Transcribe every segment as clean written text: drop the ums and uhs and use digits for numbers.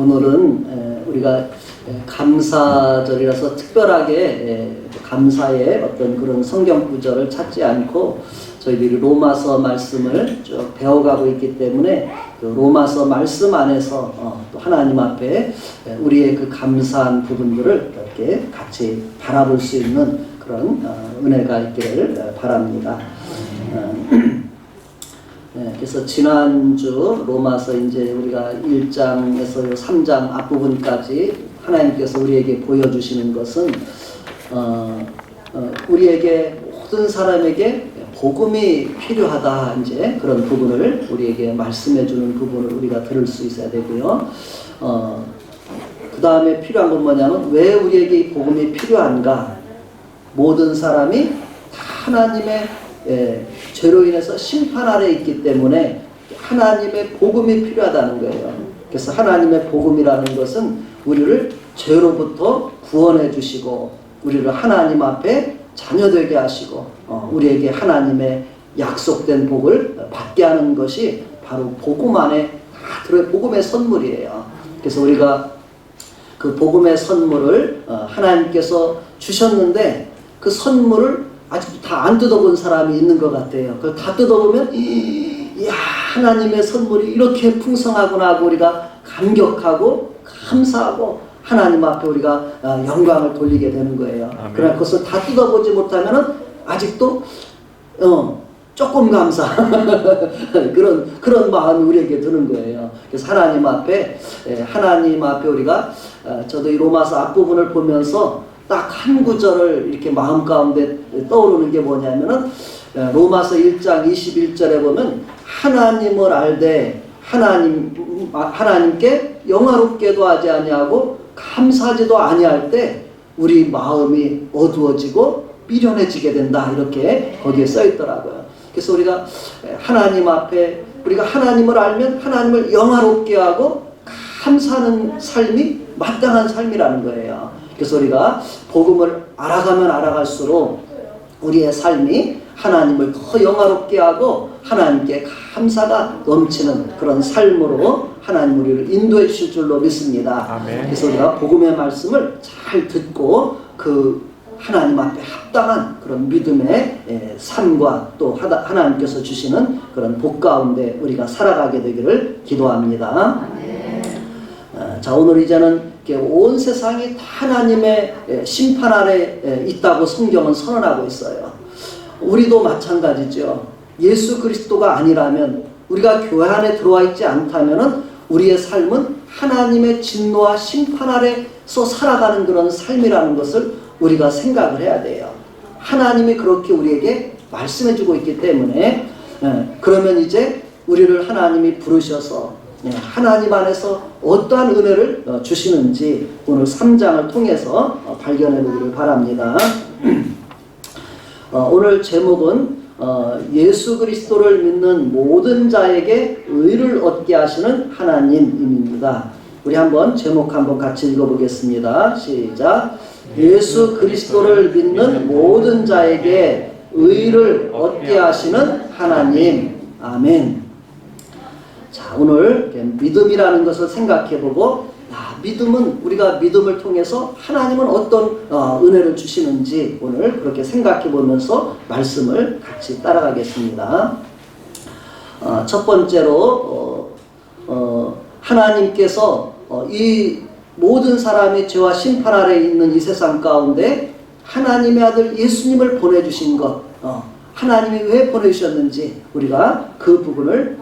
오늘은 우리가 감사절이라서 특별하게 감사의 어떤 그런 성경 구절을 찾지 않고 저희들이 로마서 말씀을 쭉 배워가고 있기 때문에 그 로마서 말씀 안에서 또 하나님 앞에 우리의 그 감사한 부분들을 이렇게 같이 바라볼 수 있는 그런 은혜가 있기를 바랍니다. 그래서 지난주 로마서 이제 우리가 1장에서 3장 앞부분까지 하나님께서 우리에게 보여주시는 것은 우리에게 모든 사람에게 복음이 필요하다, 이제 그런 부분을 우리에게 말씀해 주는 부분을 우리가 들을 수 있어야 되고요. 그 다음에 필요한 건 뭐냐면 왜 우리에게 이 복음이 필요한가? 모든 사람이 다 하나님의 죄로 인해서 심판 아래 있기 때문에 하나님의 복음이 필요하다는 거예요. 그래서 하나님의 복음이라는 것은 우리를 죄로부터 구원해 주시고 우리를 하나님 앞에 자녀되게 하시고 우리에게 하나님의 약속된 복을 받게 하는 것이 바로 복음 안에 다 들어 복음의 선물이에요. 그래서 우리가 그 복음의 선물을 하나님께서 주셨는데 그 선물을 아직도 다 안 뜯어본 사람이 있는 것 같아요. 그걸 다 뜯어보면 이야, 하나님의 선물이 이렇게 풍성하구나 하고 우리가 감격하고 감사하고 하나님 앞에 우리가 영광을 돌리게 되는 거예요. 아멘. 그러나 그것을 다 뜯어보지 못하면 아직도 조금 감사 그런 마음이 우리에게 드는 거예요. 그래서 하나님 앞에 우리가 저도 이 로마서 앞부분을 보면서 딱 한 구절을 이렇게 마음 가운데 떠오르는 게 뭐냐면은 로마서 1장 21절에 보면 하나님을 알되 하나님께 영화롭게도 하지 아니하고 감사하지도 아니할 때 우리 마음이 어두워지고 미련해지게 된다, 이렇게 거기에 써 있더라고요. 그래서 우리가 하나님 앞에 우리가 하나님을 알면 하나님을 영화롭게 하고 감사하는 삶이 마땅한 삶이라는 거예요. 그래서 우리가 복음을 알아가면 알아갈수록 우리의 삶이 하나님을 더 영화롭게 하고 하나님께 감사가 넘치는 그런 삶으로 하나님 우리를 인도해 주실 줄로 믿습니다. 아멘. 그래서 우리가 복음의 말씀을 잘 듣고 그 하나님 앞에 합당한 그런 믿음의 삶과 또 하나님께서 주시는 그런 복 가운데 우리가 살아가게 되기를 기도합니다. 자, 오늘 이제는 온 세상이 다 하나님의 심판 아래 있다고 성경은 선언하고 있어요. 우리도 마찬가지죠. 예수 그리스도가 아니라면, 우리가 교회 안에 들어와 있지 않다면 우리의 삶은 하나님의 진노와 심판 아래서 살아가는 그런 삶이라는 것을 우리가 생각을 해야 돼요. 하나님이 그렇게 우리에게 말씀해주고 있기 때문에 그러면 이제 우리를 하나님이 부르셔서 하나님 안에서 어떠한 은혜를 주시는지 오늘 3장을 통해서 발견해 보기를 바랍니다. 오늘 제목은 예수 그리스도를 믿는 모든 자에게 의를 얻게 하시는 하나님입니다. 우리 한번 제목 한번 같이 읽어보겠습니다. 시작. 예수 그리스도를 믿는 모든 자에게 의를 얻게 하시는 하나님. 아멘. 자, 오늘 믿음이라는 것을 생각해보고 믿음은 우리가 믿음을 통해서 하나님은 어떤 은혜를 주시는지 오늘 그렇게 생각해보면서 말씀을 같이 따라가겠습니다. 첫 번째로 하나님께서 이 모든 사람의 죄와 심판 아래 있는 이 세상 가운데 하나님의 아들 예수님을 보내주신 것, 하나님이 왜 보내주셨는지 우리가 그 부분을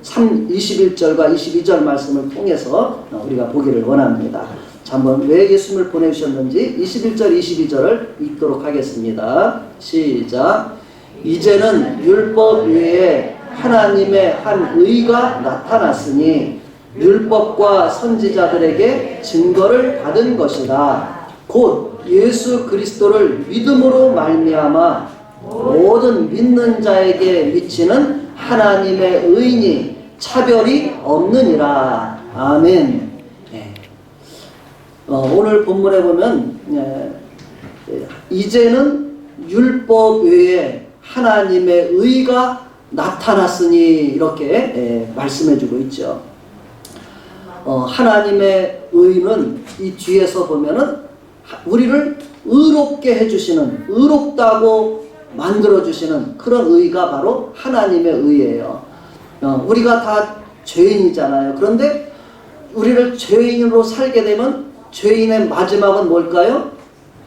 21절과 22절 말씀을 통해서 우리가 보기를 원합니다. 자, 한번 왜 예수님을 보내주셨는지 21절, 22절을 읽도록 하겠습니다. 시작. 이제는 율법 외에 하나님의 한 의가 나타났으니 율법과 선지자들에게 증거를 받은 것이라. 곧 예수 그리스도를 믿음으로 말미암아 모든 믿는 자에게 미치는 하나님의 의인이 차별이 없느니라. 아멘. 오늘 본문에 보면 이제는 율법 외에 하나님의 의가 나타났으니 이렇게 말씀해주고 있죠. 하나님의 의는 이 뒤에서 보면은 우리를 의롭게 해주시는, 의롭다고 만들어주시는 그런 의가 바로 하나님의 의예요. 우리가 다 죄인이잖아요. 그런데 우리를 죄인으로 살게 되면 죄인의 마지막은 뭘까요?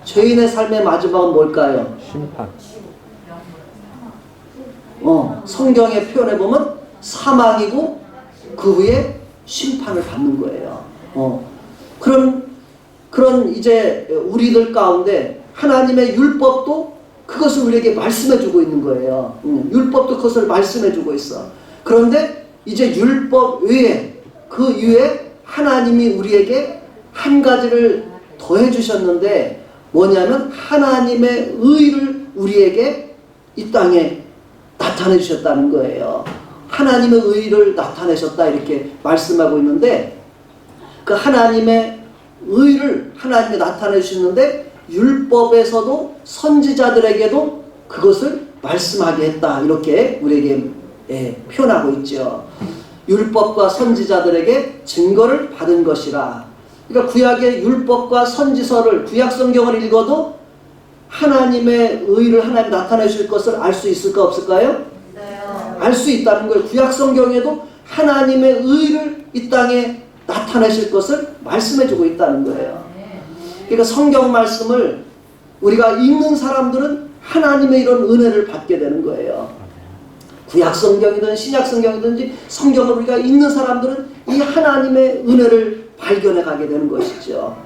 죄인의 삶의 마지막은 뭘까요? 심판. 성경에 표현해 보면 사망이고 그 후에 심판을 받는 거예요. 그런 이제 우리들 가운데 하나님의 율법도 그것을 우리에게 말씀해 주고 있는 거예요. 율법도 그것을 말씀해 주고 있어. 그런데 이제 율법 외에 그 이외에 하나님이 우리에게 한 가지를 더해 주셨는데 뭐냐면 하나님의 의를 우리에게 이 땅에 나타내 주셨다는 거예요. 하나님의 의를 나타내셨다 이렇게 말씀하고 있는데 그 하나님의 의를 하나님이 나타내 주시는데 율법에서도 선지자들에게도 그것을 말씀하게 했다 이렇게 우리에게 표현하고 있죠. 율법과 선지자들에게 증거를 받은 것이라. 그러니까 구약의 율법과 선지서를 구약 성경을 읽어도 하나님의 의를 하나님 나타내 주실 것을 알 수 있을까 없을까요? 알 수 있다는 거예요. 구약 성경에도 하나님의 의를 이 땅에 나타내실 것을 말씀해 주고 있다는 거예요. 그러니까 성경 말씀을 우리가 읽는 사람들은 하나님의 이런 은혜를 받게 되는 거예요. 구약 성경이든 신약 성경이든지 성경을 우리가 읽는 사람들은 이 하나님의 은혜를 발견해 가게 되는 것이죠.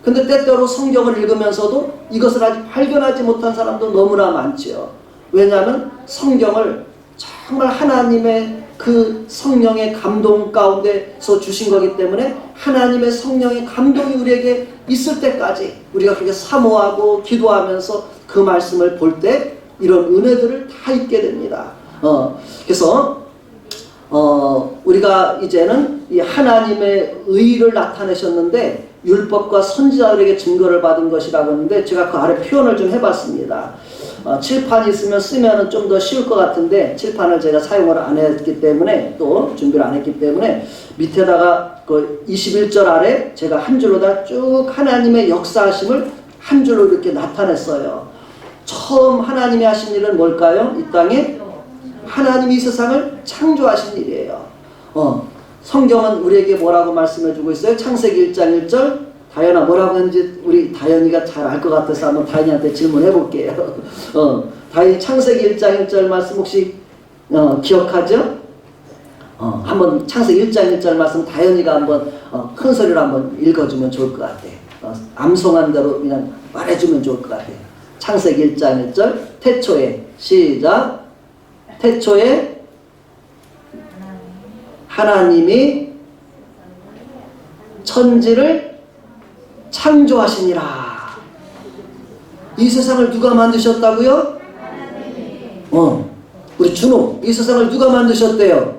근데 때때로 성경을 읽으면서도 이것을 아직 발견하지 못한 사람도 너무나 많죠. 왜냐하면 성경을 정말 하나님의 그 성령의 감동 가운데서 주신 거기 때문에 하나님의 성령의 감동이 우리에게 있을 때까지 우리가 그렇게 사모하고 기도하면서 그 말씀을 볼 때 이런 은혜들을 다 잊게 됩니다. 그래서 우리가 이제는 이 하나님의 의를 나타내셨는데 율법과 선지자들에게 증거를 받은 것이라고 하는데 제가 그 아래 표현을 좀 해봤습니다. 칠판이 있으면 쓰면 좀 더 쉬울 것 같은데 칠판을 제가 사용을 안 했기 때문에 또 준비를 안 했기 때문에 밑에다가 그 21절 아래 제가 한 줄로 다 쭉 하나님의 역사하심을 한 줄로 이렇게 나타냈어요. 처음 하나님이 하신 일은 뭘까요? 이 땅에 하나님이 이 세상을 창조하신 일이에요. 성경은 우리에게 뭐라고 말씀해주고 있어요? 창세기 1장 1절. 다현아 뭐라고 했는지 우리 다현이가 잘 알 것 같아서 한번 다현이한테 질문해 볼게요. 다현이 창세기 1장 1절 말씀 혹시 기억하죠? 한번 창세기 1장 1절 말씀 다현이가 한번 큰 소리로 한번 읽어주면 좋을 것 같아. 암송한 대로 그냥 말해주면 좋을 것 같아. 창세기 1장 1절 태초에 시작. 태초에 하나님이 천지를 창조하시니라. 이 세상을 누가 만드셨다고요? 우리 준호, 이 세상을 누가 만드셨대요?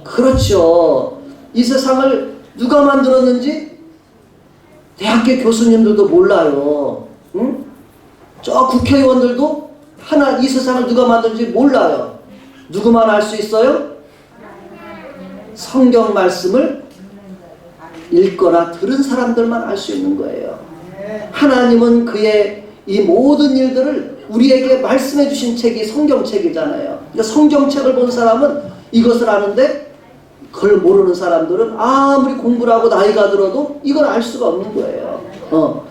그렇죠. 이 세상을 누가 만들었는지 대학교 교수님들도 몰라요. 응? 저 국회의원들도 이 세상을 누가 만든지 몰라요. 누구만 알 수 있어요? 성경 말씀을 읽거나 들은 사람들만 알 수 있는 거예요. 하나님은 그의 이 모든 일들을 우리에게 말씀해 주신 책이 성경책이잖아요. 그러니까 성경책을 본 사람은 이것을 아는데 그걸 모르는 사람들은 아무리 공부를 하고 나이가 들어도 이걸 알 수가 없는 거예요.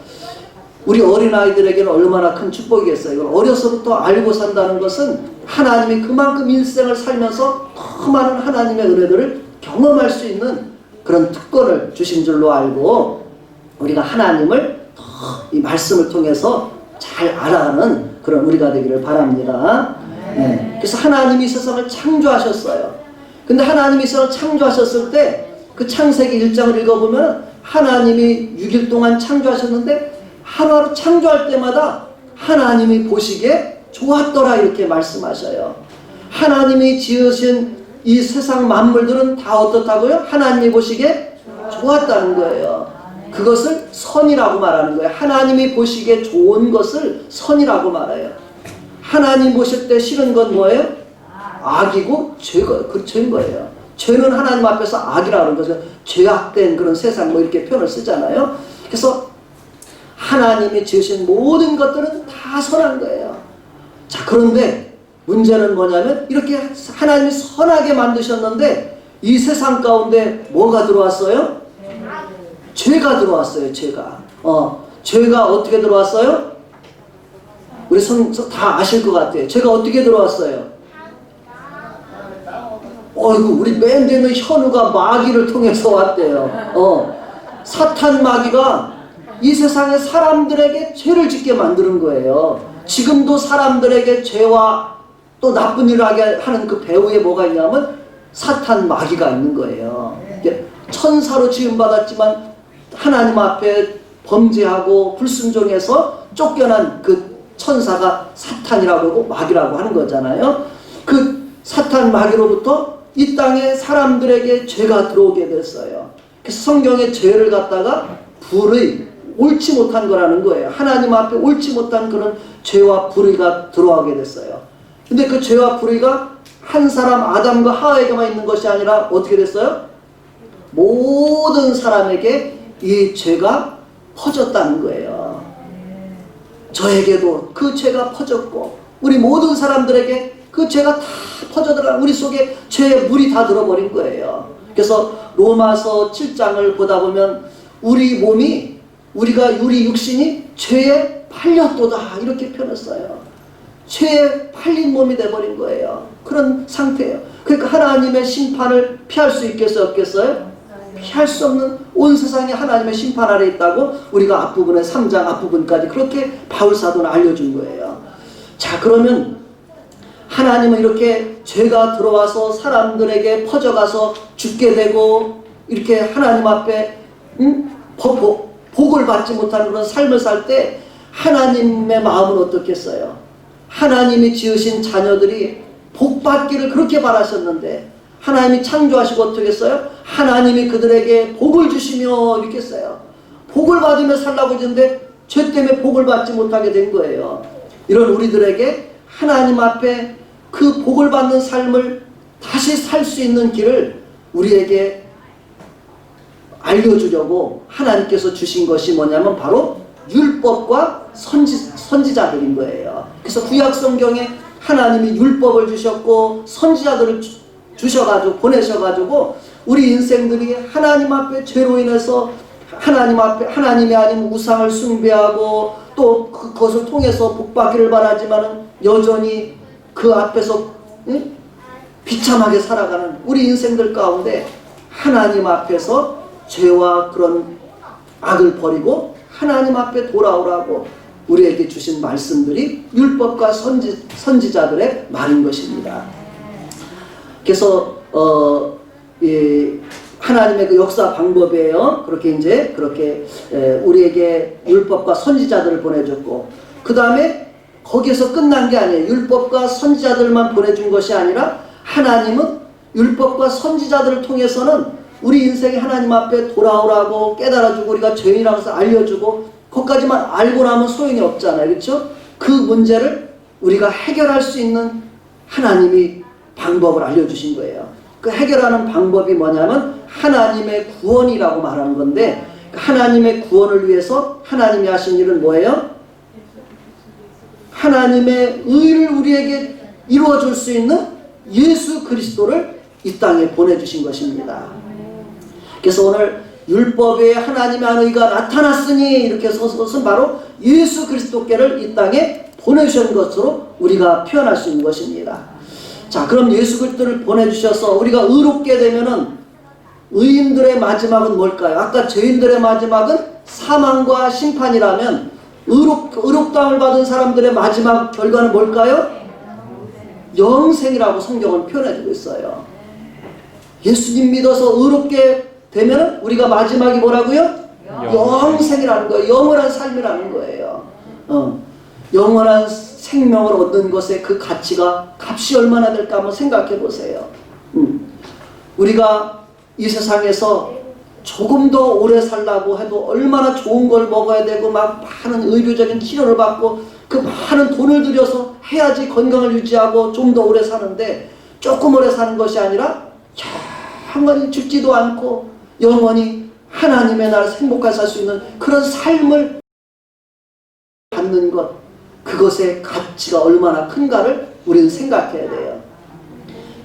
우리 어린아이들에게는 얼마나 큰 축복이겠어요. 이걸 어려서부터 알고 산다는 것은 하나님이 그만큼 일생을 살면서 더 많은 하나님의 은혜들을 경험할 수 있는 그런 특권을 주신 줄로 알고 우리가 하나님을 더 이 말씀을 통해서 잘 알아가는 그런 우리가 되기를 바랍니다. 네. 그래서 하나님이 이 세상을 창조하셨어요. 근데 하나님이 이 세상을 창조하셨을 때 그 창세기 1장을 읽어보면 하나님이 6일 동안 창조하셨는데 하루하루 창조할 때마다 하나님이 보시기에 좋았더라 이렇게 말씀하셔요. 하나님이 지으신 이 세상 만물들은 다 어떻다고요? 하나님이 보시기에 좋았다는 거예요. 그것을 선이라고 말하는 거예요. 하나님이 보시기에 좋은 것을 선이라고 말해요. 하나님 보실 때 싫은 건 뭐예요? 악이고 죄인 거예요. 죄는 하나님 앞에서 악이라는 거죠. 죄악된 그런 세상 뭐 이렇게 표현을 쓰잖아요. 그래서 하나님이 지으신 모든 것들은 다 선한 거예요. 자, 그런데 문제는 뭐냐면 이렇게 하나님이 선하게 만드셨는데 이 세상 가운데 뭐가 들어왔어요? 죄가 들어왔어요. 죄가 어떻게 들어왔어요? 우리 다 아실 것 같아요. 죄가 어떻게 들어왔어요? 어이구, 우리 맨 뒤에 있는 현우가 마귀를 통해서 왔대요. 사탄 마귀가 이 세상의 사람들에게 죄를 짓게 만드는 거예요. 지금도 사람들에게 죄와 또 나쁜 일을 하게 하는 그 배후에 뭐가 있냐면 사탄 마귀가 있는 거예요. 천사로 지음받았지만 하나님 앞에 범죄하고 불순종해서 쫓겨난 그 천사가 사탄이라고 하고 마귀라고 하는 거잖아요. 그 사탄 마귀로부터 이 땅에 사람들에게 죄가 들어오게 됐어요. 그래서 성경에 죄를 갖다가 불의, 옳지 못한 거라는 거예요. 하나님 앞에 옳지 못한 그런 죄와 불의가 들어오게 됐어요. 근데 그 죄와 불의가 한 사람 아담과 하와에게만 있는 것이 아니라 어떻게 됐어요? 모든 사람에게 이 죄가 퍼졌다는 거예요. 저에게도 그 죄가 퍼졌고 우리 모든 사람들에게 그 죄가 다 퍼져들어가 우리 속에 죄의 물이 다 들어버린 거예요. 그래서 로마서 7장을 보다 보면 우리 몸이 우리 육신이 죄에 팔렸도다 이렇게 표현했어요. 죄에 팔린 몸이 돼버린 거예요. 그런 상태예요. 그러니까 하나님의 심판을 피할 수 있겠어요? 없겠어요? 피할 수 없는 온 세상이 하나님의 심판 아래 있다고 우리가 앞부분에 3장 앞부분까지 그렇게 바울사도는 알려준 거예요. 자, 그러면 하나님은 이렇게 죄가 들어와서 사람들에게 퍼져가서 죽게 되고 이렇게 하나님 앞에 복을 받지 못하는 그런 삶을 살 때 하나님의 마음은 어떻겠어요? 하나님이 지으신 자녀들이 복 받기를 그렇게 바라셨는데 하나님이 창조하시고 어떻게 했어요? 하나님이 그들에게 복을 주시며 이렇게 했어요. 복을 받으며 살라고 했는데 죄 때문에 복을 받지 못하게 된 거예요. 이런 우리들에게 하나님 앞에 그 복을 받는 삶을 다시 살 수 있는 길을 우리에게 알려주려고 하나님께서 주신 것이 뭐냐면 바로 율법과 선지자들인 거예요. 그래서 구약 성경에 하나님이 율법을 주셨고 선지자들을 주셔가지고 보내셔가지고 우리 인생들이 하나님 앞에 죄로 인해서 하나님 앞에 하나님이 아닌 우상을 숭배하고 또 그것을 통해서 복받기를 바라지만은 여전히 그 앞에서 비참하게 살아가는 우리 인생들 가운데 하나님 앞에서 죄와 그런 악을 버리고 하나님 앞에 돌아오라고 우리에게 주신 말씀들이 율법과 선지자들의 말인 것입니다. 그래서 하나님의 그 역사 방법이에요. 그렇게 우리에게 율법과 선지자들을 보내줬고 그 다음에 거기에서 끝난 게 아니에요. 율법과 선지자들만 보내준 것이 아니라 하나님은 율법과 선지자들을 통해서는 우리 인생이 하나님 앞에 돌아오라고 깨달아주고 우리가 죄인이라고 해서 알려주고 그것까지만 알고 나면 소용이 없잖아요. 그렇죠? 그 문제를 우리가 해결할 수 있는 하나님이 방법을 알려주신 거예요. 그 해결하는 방법이 뭐냐면 하나님의 구원이라고 말하는 건데 하나님의 구원을 위해서 하나님이 하신 일은 뭐예요? 하나님의 의를 우리에게 이루어줄 수 있는 예수 그리스도를 이 땅에 보내주신 것입니다. 그래서 오늘 율법에 하나님의 의가 나타났으니 이렇게 서서 바로 예수 그리스도께를 이 땅에 보내주신 것으로 우리가 표현할 수 있는 것입니다. 자, 그럼 예수 그리스도를 보내주셔서 우리가 의롭게 되면은 의인들의 마지막은 뭘까요? 아까 죄인들의 마지막은 사망과 심판이라면 의롭다함을 받은 사람들의 마지막 결과는 뭘까요? 영생이라고 성경은 표현해주고 있어요. 예수님 믿어서 의롭게 되면 우리가 마지막이 뭐라고요? 영생이라는 거예요. 영원한 삶이라는 거예요. 영원한 생명을 얻는 것의 그 값이 얼마나 될까 한번 생각해 보세요. 우리가 이 세상에서 조금 더 오래 살라고 해도 얼마나 좋은 걸 먹어야 되고 막 많은 의료적인 치료를 받고 그 많은 돈을 들여서 해야지 건강을 유지하고 좀 더 오래 사는데 조금 오래 사는 것이 아니라 영원히 죽지도 않고 영원히 하나님의 나라에서 행복하게 살 수 있는 그런 삶을 갖는 것, 그것의 가치가 얼마나 큰가를 우리는 생각해야 돼요.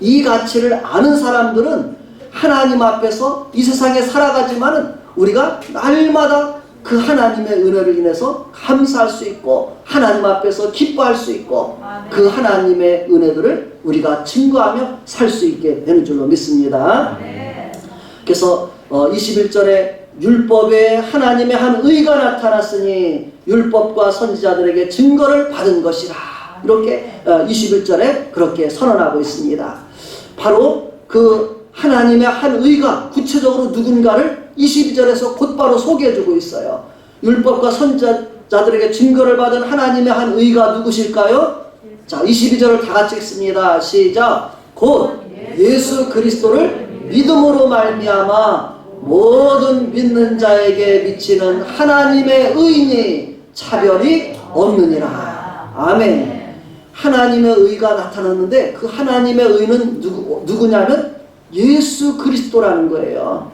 이 가치를 아는 사람들은 하나님 앞에서 이 세상에 살아가지만은 우리가 날마다 그 하나님의 은혜를 인해서 감사할 수 있고 하나님 앞에서 기뻐할 수 있고 그 하나님의 은혜들을 우리가 증거하며 살 수 있게 되는 줄로 믿습니다. 그래서 21절에 율법에 하나님의 한 의가 나타났으니 율법과 선지자들에게 증거를 받은 것이라, 이렇게 21절에 그렇게 선언하고 있습니다. 바로 그 하나님의 한 의가 구체적으로 누군가를 22절에서 곧바로 소개해주고 있어요. 율법과 선지자들에게 증거를 받은 하나님의 한 의가 누구실까요? 자, 22절을 다 같이 읽습니다. 시작. 곧 예수 그리스도를 믿음으로 말미암아 모든 믿는 자에게 미치는 하나님의 의니 차별이 없느니라. 아멘. 하나님의 의가 나타났는데 그 하나님의 의는 누구냐면 예수 그리스도라는 거예요.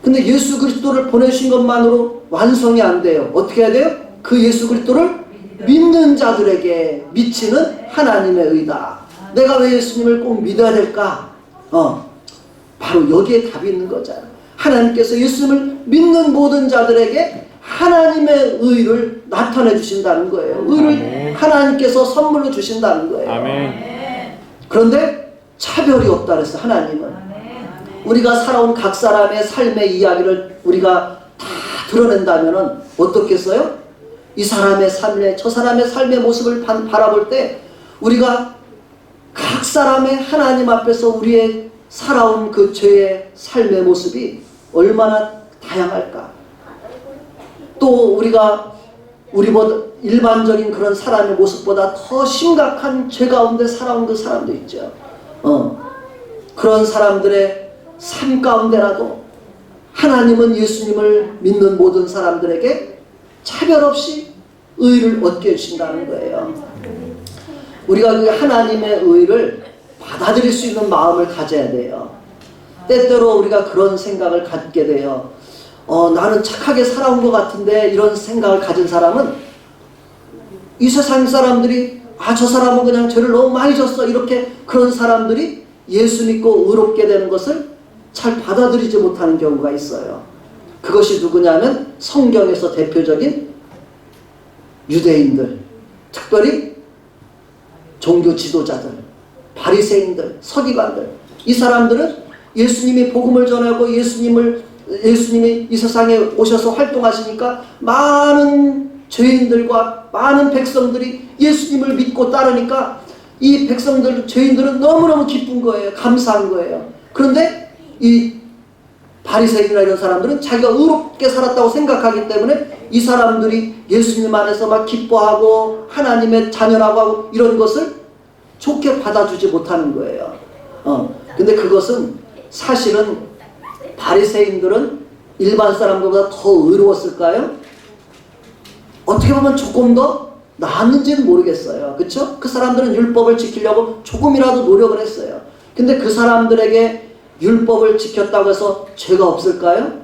근데 예수 그리스도를 보내신 것만으로 완성이 안 돼요. 어떻게 해야 돼요? 그 예수 그리스도를 믿는 자들에게 미치는 하나님의 의다. 내가 왜 예수님을 꼭 믿어야 될까? 바로 여기에 답이 있는 거잖아요. 하나님께서 예수님을 믿는 모든 자들에게 하나님의 의를 나타내 주신다는 거예요. 의를 하나님께서 선물로 주신다는 거예요. 아멘. 그런데 차별이 없다 그랬어요. 하나님은. 우리가 살아온 각 사람의 삶의 이야기를 우리가 다 드러낸다면 어떻겠어요? 이 사람의 삶의, 저 사람의 삶의 모습을 바라볼 때 우리가 각 사람의 하나님 앞에서 우리의 살아온 그 죄의 삶의 모습이 얼마나 다양할까? 또 우리가 우리보다 일반적인 그런 사람의 모습보다 더 심각한 죄 가운데 살아온 그 사람도 있죠. 그런 사람들의 삶 가운데라도 하나님은 예수님을 믿는 모든 사람들에게 차별 없이 의를 얻게 해주신다는 거예요. 우리가 그 하나님의 의를 받아들일 수 있는 마음을 가져야 돼요. 때때로 우리가 그런 생각을 갖게 돼요. 나는 착하게 살아온 것 같은데, 이런 생각을 가진 사람은 이 세상 사람들이 저 사람은 그냥 죄를 너무 많이 졌어, 이렇게 그런 사람들이 예수 믿고 의롭게 되는 것을 잘 받아들이지 못하는 경우가 있어요. 그것이 누구냐면 성경에서 대표적인 유대인들, 특별히 종교 지도자들, 바리새인들, 서기관들, 이 사람들은 예수님이 복음을 전하고 예수님이 이 세상에 오셔서 활동하시니까 많은 죄인들과 많은 백성들이 예수님을 믿고 따르니까 이 백성들, 죄인들은 너무너무 기쁜 거예요. 감사한 거예요. 그런데 이 바리새인이나 이런 사람들은 자기가 의롭게 살았다고 생각하기 때문에 이 사람들이 예수님 안에서 막 기뻐하고 하나님의 자녀라고 하고 이런 것을 좋게 받아주지 못하는 거예요. 근데 그것은 사실은 바리새인들은 일반 사람들보다 더 의로웠을까요? 어떻게 보면 조금 더 나았는지는 모르겠어요. 그렇죠? 그 사람들은 율법을 지키려고 조금이라도 노력을 했어요. 근데 그 사람들에게 율법을 지켰다고 해서 죄가 없을까요?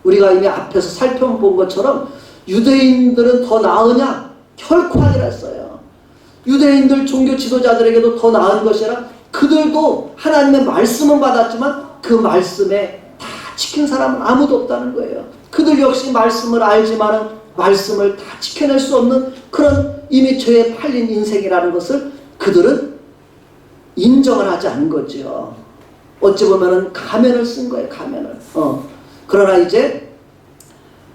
우리가 이미 앞에서 살펴본 것처럼 유대인들은 더 나으냐? 결코 아니라 했어요. 유대인들 종교 지도자들에게도 더 나은 것이라 그들도 하나님의 말씀은 받았지만 그 말씀에 다 지킨 사람은 아무도 없다는 거예요. 그들 역시 말씀을 알지만은 말씀을 다 지켜낼 수 없는 그런 이미 죄에 팔린 인생이라는 것을 그들은 인정을 하지 않는 거죠. 어찌 보면은 가면을 쓴 거예요. 가면을. 그러나 이제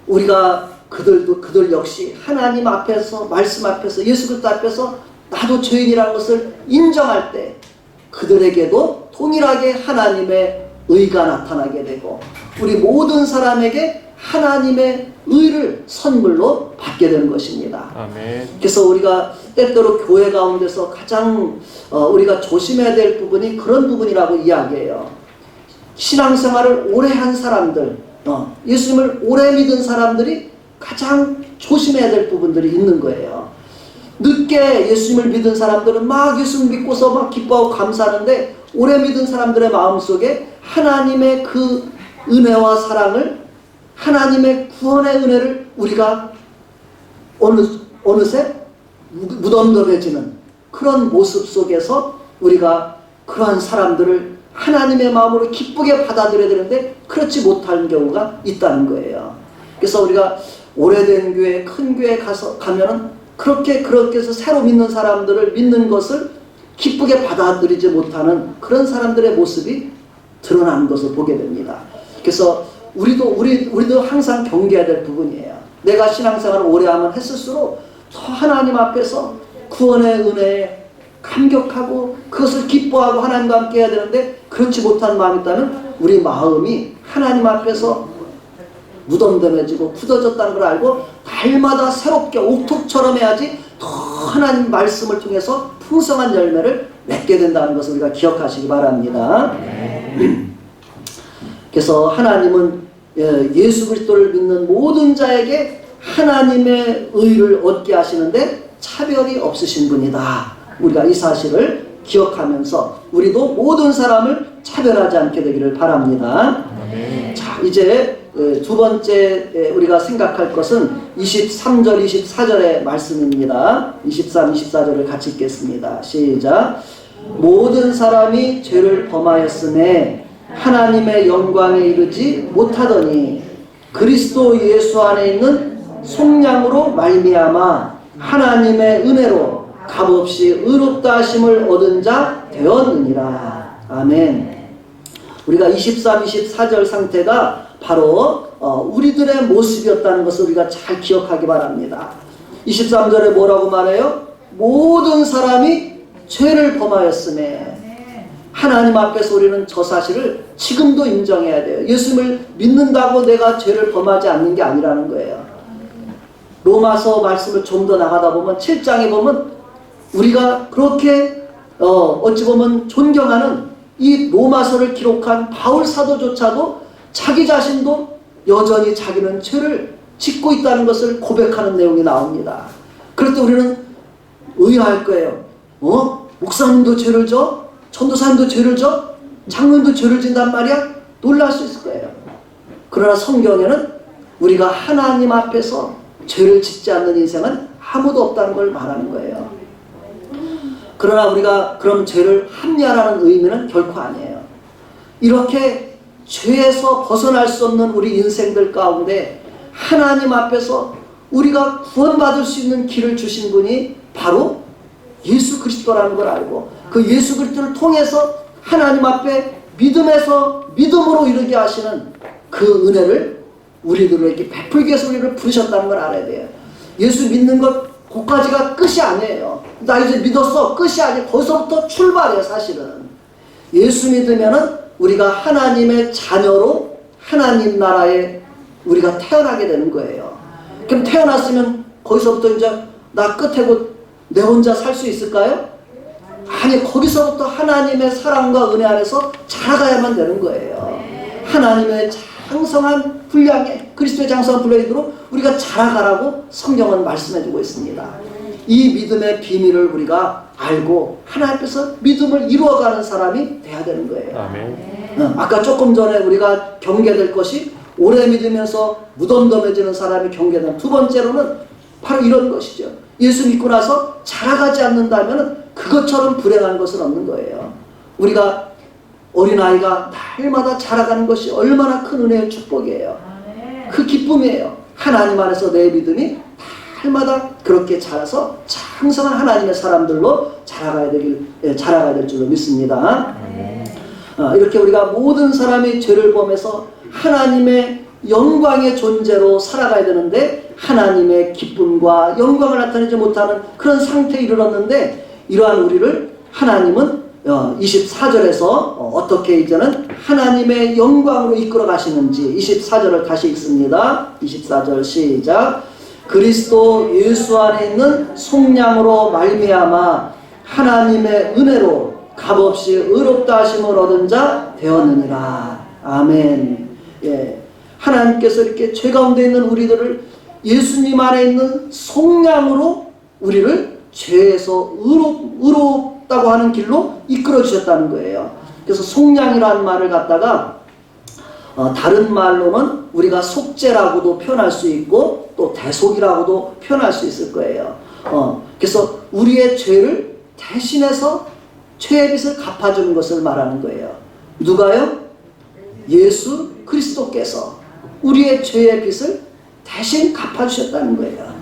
우리가 그들 역시 하나님 앞에서, 말씀 앞에서, 예수 그리스도 앞에서 나도 죄인이라는 것을 인정할 때 그들에게도 동일하게 하나님의 의가 나타나게 되고 우리 모든 사람에게 하나님의 의를 선물로 받게 되는 것입니다. 아멘. 그래서 우리가 때때로 교회 가운데서 가장 우리가 조심해야 될 부분이 그런 부분이라고 이야기해요. 신앙생활을 오래 한 사람들, 예수님을 오래 믿은 사람들이 가장 조심해야 될 부분들이 있는 거예요. 늦게 예수님을 믿은 사람들은 막 예수님 믿고서 막 기뻐하고 감사하는데 오래 믿은 사람들의 마음속에 하나님의 그 은혜와 사랑을, 하나님의 구원의 은혜를 우리가 어느새 무덤덤해지는 그런 모습 속에서 우리가 그러한 사람들을 하나님의 마음으로 기쁘게 받아들여야 되는데 그렇지 못한 경우가 있다는 거예요. 그래서 우리가 오래된 교회, 큰 교회 가면은 그렇게 해서 새로 믿는 사람들을 믿는 것을 기쁘게 받아들이지 못하는 그런 사람들의 모습이 드러나는 것을 보게 됩니다. 그래서 우리도 항상 경계해야 될 부분이에요. 내가 신앙생활을 오래 하면 했을수록 더 하나님 앞에서 구원의 은혜에 감격하고 그것을 기뻐하고 하나님과 함께 해야 되는데 그렇지 못한 마음이 있다면 우리 마음이 하나님 앞에서 무덤덤해지고 굳어졌다는 걸 알고 날마다 새롭게 옥토처럼 해야지 더 하나님 말씀을 통해서 풍성한 열매를 맺게 된다는 것을 우리가 기억하시기 바랍니다. 그래서 하나님은 예수 그리스도를 믿는 모든 자에게 하나님의 의를 얻게 하시는데 차별이 없으신 분이다. 우리가 이 사실을 기억하면서 우리도 모든 사람을 차별하지 않게 되기를 바랍니다. 자, 이제 두 번째 우리가 생각할 것은 23절, 24절의 말씀입니다. 23, 24절을 같이 읽겠습니다. 시작. 모든 사람이 죄를 범하였음에 하나님의 영광에 이르지 못하더니 그리스도 예수 안에 있는 속량으로 말미암아 하나님의 은혜로 값없이 의롭다 하심을 얻은 자 되었느니라. 아멘. 우리가 23, 24절 상태가 바로 우리들의 모습이었다는 것을 우리가 잘 기억하기 바랍니다. 23절에 뭐라고 말해요? 모든 사람이 죄를 범하였음에. 하나님 앞에서 우리는 저 사실을 지금도 인정해야 돼요. 예수님을 믿는다고 내가 죄를 범하지 않는 게 아니라는 거예요. 로마서 말씀을 좀 더 나가다 보면 7장에 보면 우리가 그렇게 어찌 보면 존경하는 이 로마서를 기록한 바울 사도조차도 자기 자신도 여전히 자기는 죄를 짓고 있다는 것을 고백하는 내용이 나옵니다. 그럴 때 우리는 의아할 거예요. 목사님도 죄를 져? 전도사님도 죄를 져? 장로님도 죄를 진단 말이야? 놀랄 수 있을 거예요. 그러나 성경에는 우리가 하나님 앞에서 죄를 짓지 않는 인생은 아무도 없다는 걸 말하는 거예요. 그러나 우리가 그럼 죄를 합리화라는 의미는 결코 아니에요. 이렇게 죄에서 벗어날 수 없는 우리 인생들 가운데 하나님 앞에서 우리가 구원받을 수 있는 길을 주신 분이 바로 예수 그리스도라는 걸 알고 그 예수 그리스도를 통해서 하나님 앞에 믿음으로 이르게 하시는 그 은혜를 우리들에게 베풀기 위해서 우리를 부르셨다는 걸 알아야 돼요. 예수 믿는 것 그까지가 끝이 아니에요. 나 이제 믿었어. 끝이 아니에요. 거기서부터 출발이에요. 사실은. 예수 믿으면은 우리가 하나님의 자녀로 하나님 나라에 우리가 태어나게 되는 거예요. 그럼 태어났으면 거기서부터 이제 나 끝에고 내 혼자 살 수 있을까요? 아니, 거기서부터 하나님의 사랑과 은혜 안에서 자라가야만 되는 거예요. 하나님의 장성한 분량에 그리스도의 장성한 분량으로 우리가 자라가라고 성경은 말씀해주고 있습니다. 이 믿음의 비밀을 우리가 알고 하나님 앞에서 믿음을 이루어가는 사람이 돼야 되는 거예요. 아멘. 아까 조금 전에 우리가 경계될 것이 오래 믿으면서 무덤덤해지는 사람이 경계된 두 번째로는 바로 이런 것이죠. 예수 믿고 나서 자라가지 않는다면 그것처럼 불행한 것은 없는 거예요. 우리가 어린아이가 날마다 자라가는 것이 얼마나 큰 은혜의 축복이에요. 그 기쁨이에요. 하나님 안에서 내 믿음이 날마다 그렇게 자라서 장성한 하나님의 사람들로 자라가야 될 줄로 믿습니다. 이렇게 우리가 모든 사람이 죄를 범해서 하나님의 영광의 존재로 살아가야 되는데 하나님의 기쁨과 영광을 나타내지 못하는 그런 상태에 이르렀는데 이러한 우리를 하나님은 24절에서 어떻게 이제는 하나님의 영광으로 이끌어 가시는지 24절을 다시 읽습니다. 24절 시작. 그리스도 예수 안에 있는 속량으로 말미암아 하나님의 은혜로 값없이 의롭다 하심을 얻은 자 되었느니라. 아멘. 예. 하나님께서 이렇게 죄 가운데 있는 우리들을 예수님 안에 있는 속량으로 우리를 죄에서 의롭다 주셨다고 하는 길로 이끌어 주셨다는 거예요. 그래서 속량이라는 말을 갖다가 다른 말로는 우리가 속죄라고도 표현할 수 있고 또 대속이라고도 표현할 수 있을 거예요. 그래서 우리의 죄를 대신해서 죄의 빚을 갚아주는 것을 말하는 거예요. 누가요? 예수 그리스도께서 우리의 죄의 빚을 대신 갚아주셨다는 거예요.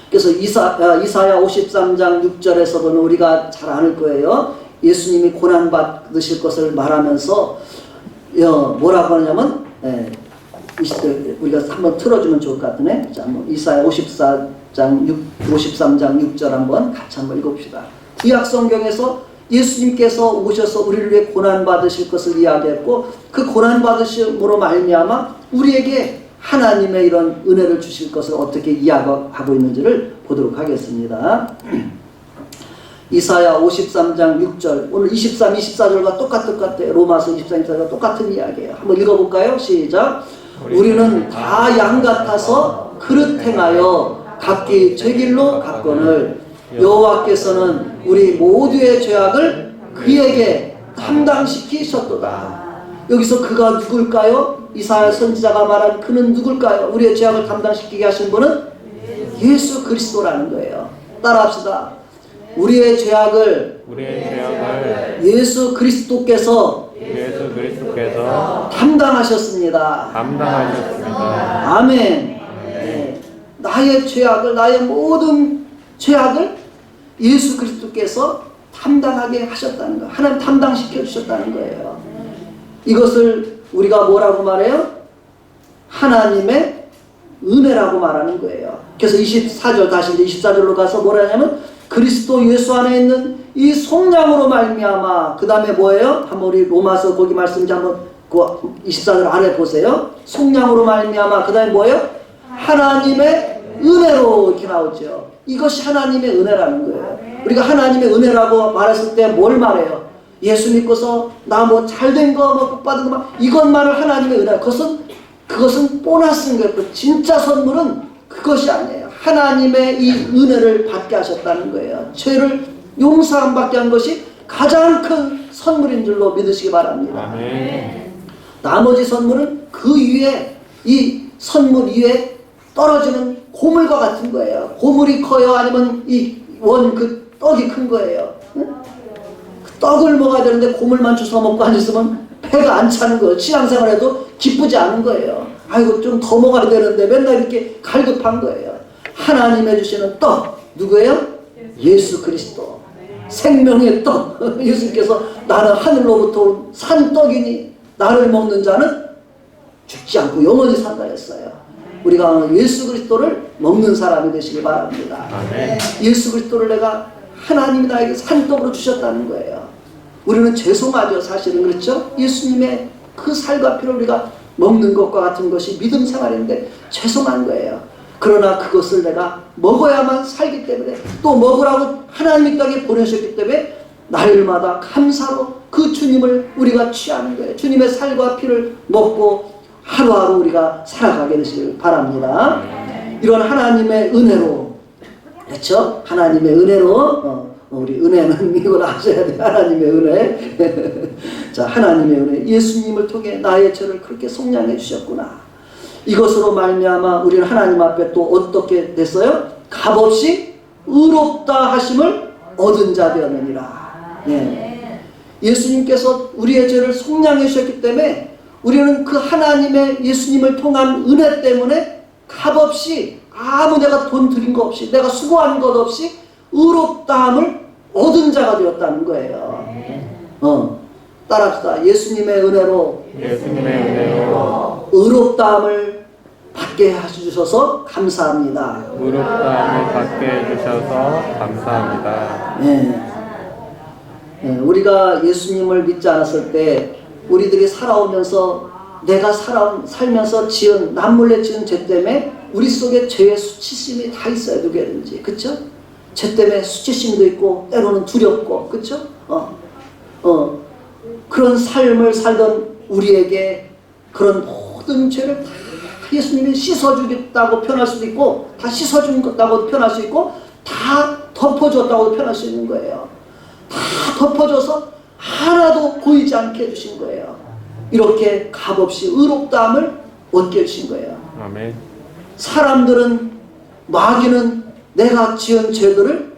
그래서 이사야 53장 6절에서 보면 우리가 잘 아는 거예요. 예수님이 고난받으실 것을 말하면서 뭐라고 하냐면 우리가 한번 틀어주면 좋을 것 같으네. 자, 이사야 53장 6절 한번 같이 한번 읽어봅시다. 구약 성경에서 예수님께서 오셔서 우리를 위해 고난받으실 것을 이야기했고 그 고난받으심으로 말미암아 우리에게 하나님의 이런 은혜를 주실 것을 어떻게 이야기하고 있는지를 보도록 하겠습니다. 이사야 53장 6절 오늘 23, 24절과 똑같아요. 로마서 23, 24절과 똑같은 이야기예요. 한번 읽어볼까요? 시작. 우리는 다 양 같아서 그릇 행하여 각기 제 길로 갔거늘 여호와께서는 우리 모두의 죄악을 그에게 담당시키셨도다. 여기서 그가 누굴까요? 이사야 선지자가 말한 그는 누굴까요? 우리의 죄악을 담당시키게 하신 분은 예수 그리스도라는 거예요. 따라합시다. 우리의 죄악을 예수 그리스도께서 담당하셨습니다. 아멘. 네. 나의 죄악을, 나의 모든 죄악을 예수 그리스도께서 담당하게 하셨다는 거예요. 하나님 담당시켜 주셨다는 거예요. 이것을 우리가 뭐라고 말해요? 하나님의 은혜라고 말하는 거예요. 그래서 24절 다시 이제 24절로 가서 뭐라 하냐면 그리스도 예수 안에 있는 이 속량으로 말미암아 그 다음에 뭐예요? 한번 우리 로마서 거기 말씀 한번 그 24절 아래 보세요. 속량으로 말미암아 그 다음에 뭐예요? 하나님의 은혜로 이렇게 나오죠. 이것이 하나님의 은혜라는 거예요. 우리가 하나님의 은혜라고 말했을 때 뭘 말해요? 예수 믿고서 나 뭐 잘된 거 뭐 복 받은 거 이것만을 하나님의 은혜. 그것은 보너스인 거예요. 진짜 선물은 그것이 아니에요. 하나님의 이 은혜를 받게 하셨다는 거예요. 죄를 용서함 받게 한 것이 가장 큰 선물인 줄로 믿으시기 바랍니다. 아멘. 나머지 선물은 그 위에 이 선물 위에 떨어지는 고물과 같은 거예요. 고물이 커요? 아니면 이 그 떡이 큰 거예요? 응? 그 떡을 먹어야 되는데 고물만 주워 먹고 앉았으면 배가 안 차는 거예요. 신앙생활에도 기쁘지 않은 거예요. 아이고 좀 더 먹어야 되는데 맨날 이렇게 갈급한 거예요. 하나님이 주시는 떡 누구예요? 예수 그리스도. 생명의 떡. 예수님께서 나는 하늘로부터 온 산떡이니 나를 먹는 자는 죽지 않고 영원히 산다 했어요. 우리가 예수 그리스도를 먹는 사람이 되시기 바랍니다. 아멘. 예수 그리스도를 내가 하나님이 나에게 산떡으로 주셨다는 거예요. 우리는 죄송하죠. 사실은 그렇죠. 예수님의 그 살과 피를 우리가 먹는 것과 같은 것이 믿음 생활인데 죄송한 거예요. 그러나 그것을 내가 먹어야만 살기 때문에 또 먹으라고 하나님이 땅에 보내셨기 때문에 날마다 감사로 그 주님을 우리가 취하는 거예요. 주님의 살과 피를 먹고 하루하루 우리가 살아가게 되시길 바랍니다. 이런 하나님의 은혜로, 그렇죠? 하나님의 은혜로 우리 은혜는 이걸 아셔야 돼요. 하나님의 은혜. 자, 하나님의 은혜. 예수님을 통해 나의 죄를 그렇게 속량해 주셨구나. 이것으로 말미암아 우리는 하나님 앞에 또 어떻게 됐어요? 값없이 의롭다 하심을 얻은 자 되었느니라. 예. 예수님께서 우리의 죄를 속량해 주셨기 때문에 우리는 그 하나님의 예수님을 통한 은혜 때문에 값없이 아무 내가 돈 들인 거 없이 내가 수고한 것 없이 의롭다함을 얻은 자가 되었다는 거예요. 따라합시다. 예수님의 은혜로 의롭다함을 받게 해주셔서 감사합니다. 의롭다함을 받게 해주셔서 감사합니다. 우리가 예수님을 믿지 않았을 때 우리들이 살아오면서 내가 살면서 지은 남몰래 지은 죄 때문에 우리 속에 죄의 수치심이 다 있어요. 누구든지. 그쵸? 죄 때문에 수치심도 있고 때로는 두렵고 그쵸? 그런 삶을 살던 우리에게 그런 모든 죄를 다 예수님이 씻어주겠다고 표현할 수도 있고 다 씻어준다고 표현할 수 있고 다 덮어줬다고 표현할 수 있는 거예요. 다 덮어줘서 하나도 보이지 않게 해주신 거예요. 이렇게 값없이 의롭다함을 얻게 해주신 거예요. 아멘. 사람들은, 마귀는 내가 지은 죄들을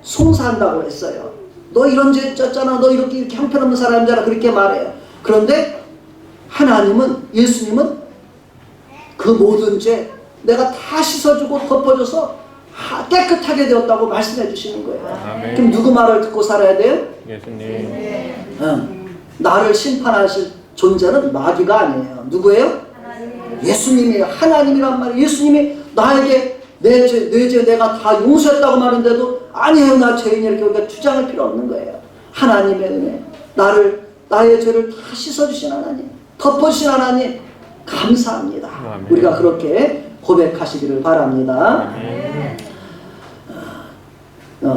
송사한다고 했어요. 너 이런 죄 졌잖아, 너 이렇게 형편없는 사람이잖아, 그렇게 말해요. 그런데 하나님은, 예수님은 그 모든 죄 내가 다 씻어주고 덮어줘서 깨끗하게 되었다고 말씀해 주시는 거예요. 아멘. 그럼 누구 말을 듣고 살아야 돼요? 예수님. 나를 심판하실 존재는 마귀가 아니에요. 누구예요? 예수님이에요. 하나님이란 말이에요. 예수님이 나에게 내 죄 내가 다 용서했다고 말하는데도 아니에요, 나 죄인이야, 이렇게 우리가 주장할 필요 없는 거예요. 하나님의 은혜, 나의 죄를 다 씻어주신 하나님, 덮어주신 하나님 감사합니다. 아멘. 우리가 그렇게 고백하시기를 바랍니다. 아멘.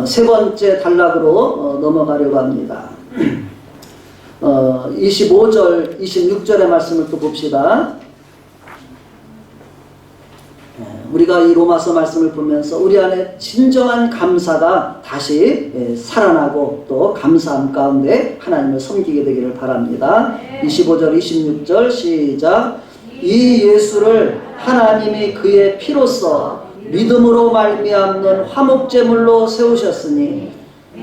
세 번째 단락으로 넘어가려고 합니다. 25절, 26절의 말씀을 또 봅시다. 우리가 이 로마서 말씀을 보면서 우리 안에 진정한 감사가 다시 살아나고 또 감사함 가운데 하나님을 섬기게 되기를 바랍니다. 25절, 26절 시작. 이 예수를 하나님이 그의 피로써 믿음으로 말미암는 화목제물로 세우셨으니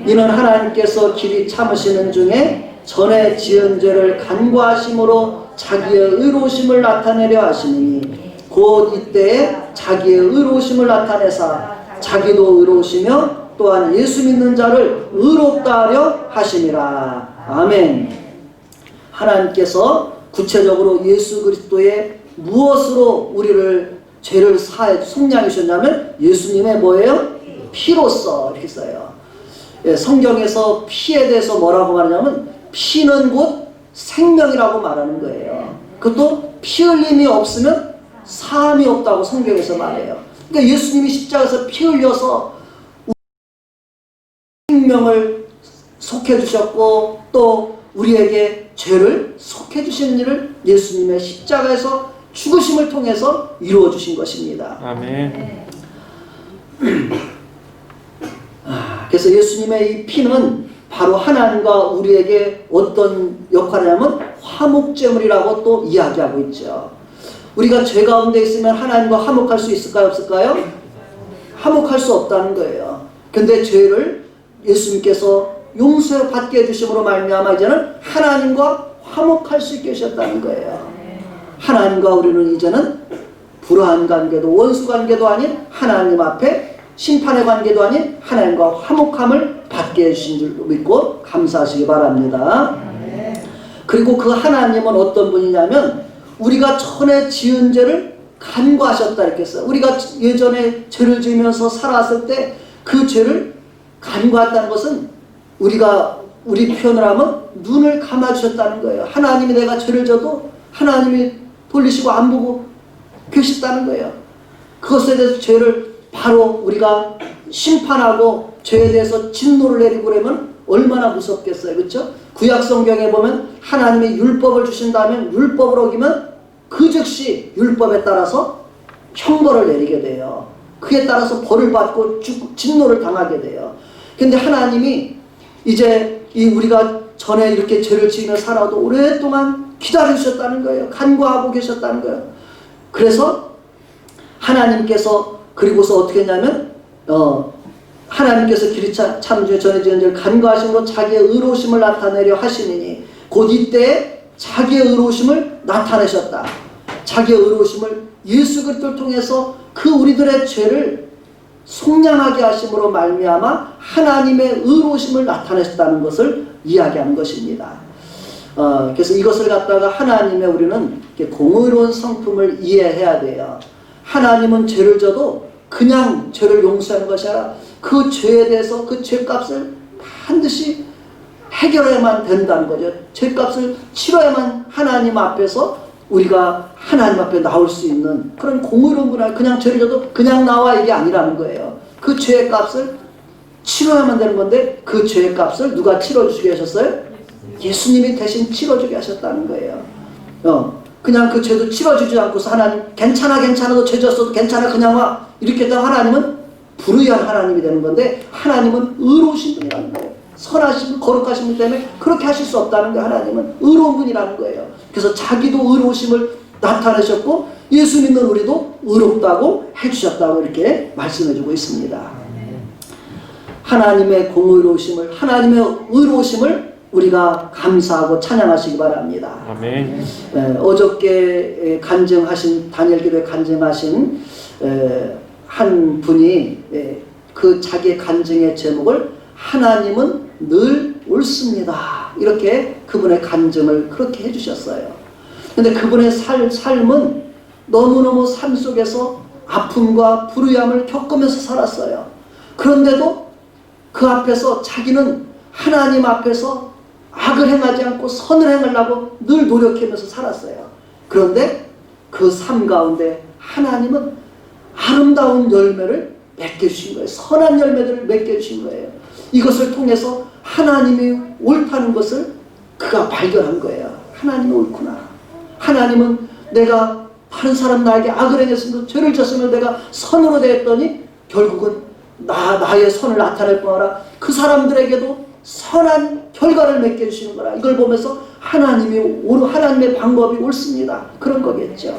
이는 하나님께서 길이 참으시는 중에 전에 지은 죄를 간과하심으로 자기의 의로우심을 나타내려 하시니 곧 이때에 자기의 의로우심을 나타내사 자기도 의로우시며 또한 예수 믿는 자를 의롭다 하려 하시니라. 아멘. 하나님께서 구체적으로 예수 그리스도의 무엇으로 우리를 죄를 속량해 주셨냐면 예수님의 뭐예요? 피로써 이렇게 써요. 성경에서 피에 대해서 뭐라고 말하냐면 피는 곧 생명이라고 말하는 거예요. 그것도 피 흘림이 없으면 사함이 없다고 성경에서 말해요. 그러니까 예수님이 십자가에서 피 흘려서 생명을 속해 주셨고 또 우리에게 죄를 속해 주시는 일을 예수님의 십자가에서 죽으심을 통해서 이루어 주신 것입니다. 아멘. 그래서 예수님의 이 피는 바로 하나님과 우리에게 어떤 역할이냐면 화목제물이라고 또 이야기하고 있죠. 우리가 죄 가운데 있으면 하나님과 화목할 수 있을까요? 없을까요? 화목할 수 없다는 거예요. 근데 죄를 예수님께서 용서받게 해주심으로 말미암아 이제는 하나님과 화목할 수 있게 하셨다는 거예요. 하나님과 우리는 이제는 불화한 관계도 원수 관계도 아닌 하나님 앞에 심판의 관계도 아닌 하나님과 화목함을 받게 해주신 줄 믿고 감사하시기 바랍니다. 그리고 그 하나님은 어떤 분이냐면 우리가 전에 지은 죄를 간과하셨다 이렇게 했어요. 우리가 예전에 죄를 지으면서 살아왔을 때 그 죄를 간과했다는 것은 우리 표현을 하면 눈을 감아주셨다는 거예요. 하나님이 내가 죄를 져도 하나님이 돌리시고 안 보고 계셨다는 거예요. 그것에 대해서 죄를 바로 우리가 심판하고 죄에 대해서 진노를 내리고 그러면 얼마나 무섭겠어요. 그렇죠? 구약 성경에 보면 하나님이 율법을 주신다면 율법을 어기면 그 즉시 율법에 따라서 형벌을 내리게 돼요. 그에 따라서 벌을 받고 진노를 당하게 돼요. 근데 하나님이 이제 우리가 전에 이렇게 죄를 지으며 살아도 오랫동안 기다리셨다는 거예요. 간과하고 계셨다는 거예요. 그래서 하나님께서 그리고서 어떻게 했냐면 하나님께서 길이 참주에 전에 지은 죄를 간과하심으로 자기의 의로우심을 나타내려 하시니 곧 이때에 자기의 의로우심을 나타내셨다. 자기의 의로우심을 예수 그리스도를 통해서 그 우리들의 죄를 속량하게 하심으로 말미암아 하나님의 의로우심을 나타내셨다는 것을 이야기하는 것입니다. 그래서 이것을 갖다가 하나님의 우리는 공의로운 성품을 이해해야 돼요. 하나님은 죄를 져도 그냥 죄를 용서하는 것이 아니라 그 죄에 대해서 그 죄값을 반드시 해결해야만 된다는 거죠. 죄값을 치러야만 하나님 앞에서 우리가 하나님 앞에 나올 수 있는 그런 공의로운 분야, 그냥 죄를 져도 그냥 나와 이게 아니라는 거예요. 그 죄의 값을 치러야만 되는 건데 그 죄의 값을 누가 치러주게 하셨어요? 예수님이 대신 치러주게 하셨다는 거예요. 그냥 그 죄도 치러주지 않고서 하나님 괜찮아 너 죄 졌어도 괜찮아 그냥 와 이렇게 했다면 하나님은 불의한 하나님이 되는 건데 하나님은 의로우신 분이라는 거예요. 선하신 분, 거룩하신 분 때문에 그렇게 하실 수 없다는 거예요. 하나님은 의로운 분이라는 거예요. 그래서 자기도 의로우심을 나타내셨고 예수 믿는 우리도 의롭다고 해주셨다고 이렇게 말씀해주고 있습니다. 하나님의 공의로우심을, 하나님의 의로우심을 우리가 감사하고 찬양하시기 바랍니다. 아멘. 어저께 간증하신 다니엘기도에 간증하신 한 분이 그 자기의 간증의 제목을 하나님은 늘 옳습니다. 이렇게 그분의 간증을 그렇게 해주셨어요. 근데 그분의 삶은 너무너무 삶 속에서 아픔과 불의함을 겪으면서 살았어요. 그런데도 그 앞에서 자기는 하나님 앞에서 악을 행하지 않고 선을 행하려고 늘 노력하면서 살았어요. 그런데 그 삶 가운데 하나님은 아름다운 열매를 맺게 주신 거예요. 선한 열매들을 맺게 주신 거예요. 이것을 통해서 하나님이 옳다는 것을 그가 발견한 거예요. 하나님이 옳구나. 하나님은 내가 다른 사람 나에게 악을 행했으면 죄를 졌으면 내가 선으로 대했더니 결국은 나의 선을 나타낼 뿐 아니라 그 사람들에게도 선한 결과를 맺게 해주시는 거라. 이걸 보면서 하나님의 방법이 옳습니다. 그런 거겠죠.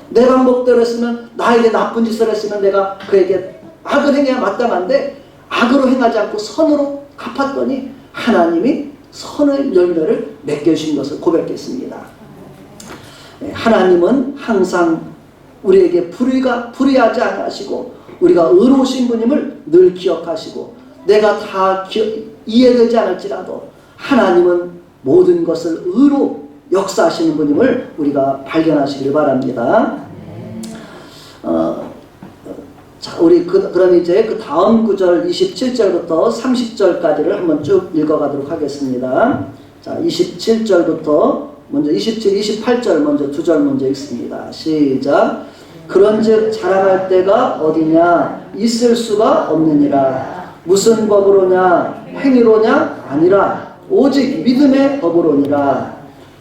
내 방법대로 했으면 나에게 나쁜 짓을 했으면 내가 그에게 악을 행해야 마땅한데 악으로 행하지 않고 선으로 갚았더니 하나님이 선의 열매를 맺게 해주신 것을 고백했습니다. 하나님은 항상 우리에게 불의하지 않으시고 우리가 의로우신 분임을 늘 기억하시고 내가 다 이해되지 않을지라도 하나님은 모든 것을 의로 역사하시는 분임을 우리가 발견하시길 바랍니다. 자, 우리 그럼 이제 그 다음 구절 27절부터 30절까지를 한번 쭉 읽어가도록 하겠습니다. 자, 27절부터 먼저 27, 28절 먼저 두 절 먼저 읽습니다. 시작. 그런즉 자랑할 때가 어디냐 있을 수가 없느니라. 무슨 법으로냐 행위로냐 아니라 오직 믿음의 법으로니라.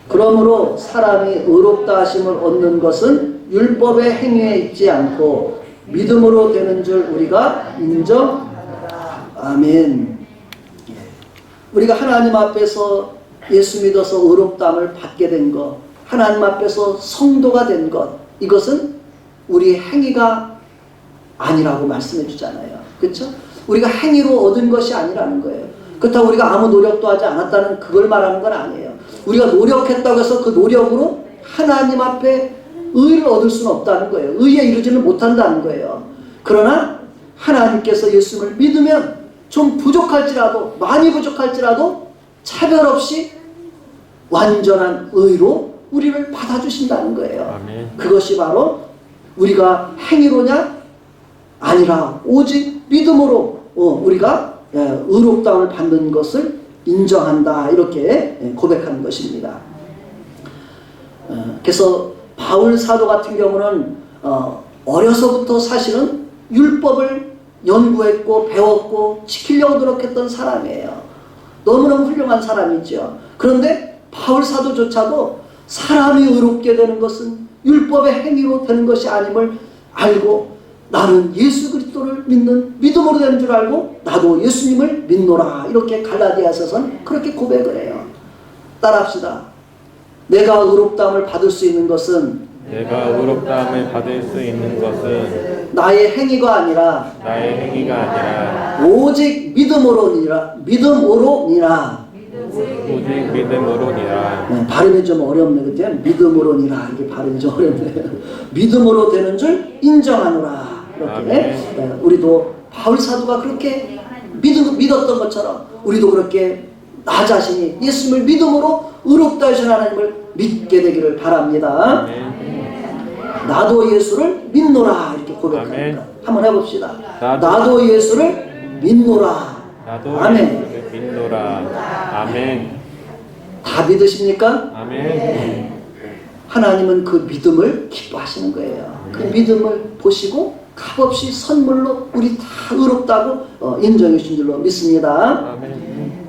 그러므로 사람이 의롭다 하심을 얻는 것은 율법의 행위에 있지 않고 믿음으로 되는 줄 우리가 인정하라. 아멘. 우리가 하나님 앞에서 예수 믿어서 의롭다함을 받게 된 것, 하나님 앞에서 성도가 된 것, 이것은 우리의 행위가 아니라고 말씀해 주잖아요. 그렇죠? 우리가 행위로 얻은 것이 아니라는 거예요. 그렇다고 우리가 아무 노력도 하지 않았다는 그걸 말하는 건 아니에요. 우리가 노력했다고 해서 그 노력으로 하나님 앞에 의를 얻을 수는 없다는 거예요. 의에 이르지는 못한다는 거예요. 그러나 하나님께서 예수를 믿으면 좀 부족할지라도 많이 부족할지라도 차별 없이 완전한 의로 우리를 받아주신다는 거예요. 아멘. 그것이 바로 우리가 행위로냐 아니라 오직 믿음으로 우리가 의롭다움을 받는 것을 인정한다 이렇게 고백하는 것입니다. 그래서 바울 사도 같은 경우는 어려서부터 사실은 율법을 연구했고 배웠고 지키려고 노력했던 사람이에요. 너무너무 훌륭한 사람이죠. 그런데 바울 사도조차도 사람이 의롭게 되는 것은 율법의 행위로 되는 것이 아님을 알고 나는 예수 그리스도를 믿는 믿음으로 되는 줄 알고 나도 예수님을 믿노라 이렇게 갈라디아서는 그렇게 고백을 해요. 따라합시다. 내가 의롭다함을 받을 수 있는 것은 나의 행위가 아니라 오직 믿음으로니라. 발음이 좀 어렵네. 그죠? 믿음으로니라. 이게 발음이 좀 어렵네요. 믿음으로 되는 줄 인정하노라. 이렇게 우리도 바울 사도가 그렇게 믿었던 것처럼 우리도 그렇게 나 자신이 예수님을 믿음으로 의롭다 하신 하나님을 믿게 되기를 바랍니다. 나도 예수를 믿노라 이렇게 고백합니다. 한번 해봅시다. 나도 예수를 믿노라. 아멘. 아멘. 다 믿으십니까? 아멘. 하나님은 그 믿음을 기뻐하시는 거예요. 그 믿음을 보시고 값없이 선물로 우리 다 의롭다고 인정해 주신 줄로 믿습니다. 아멘.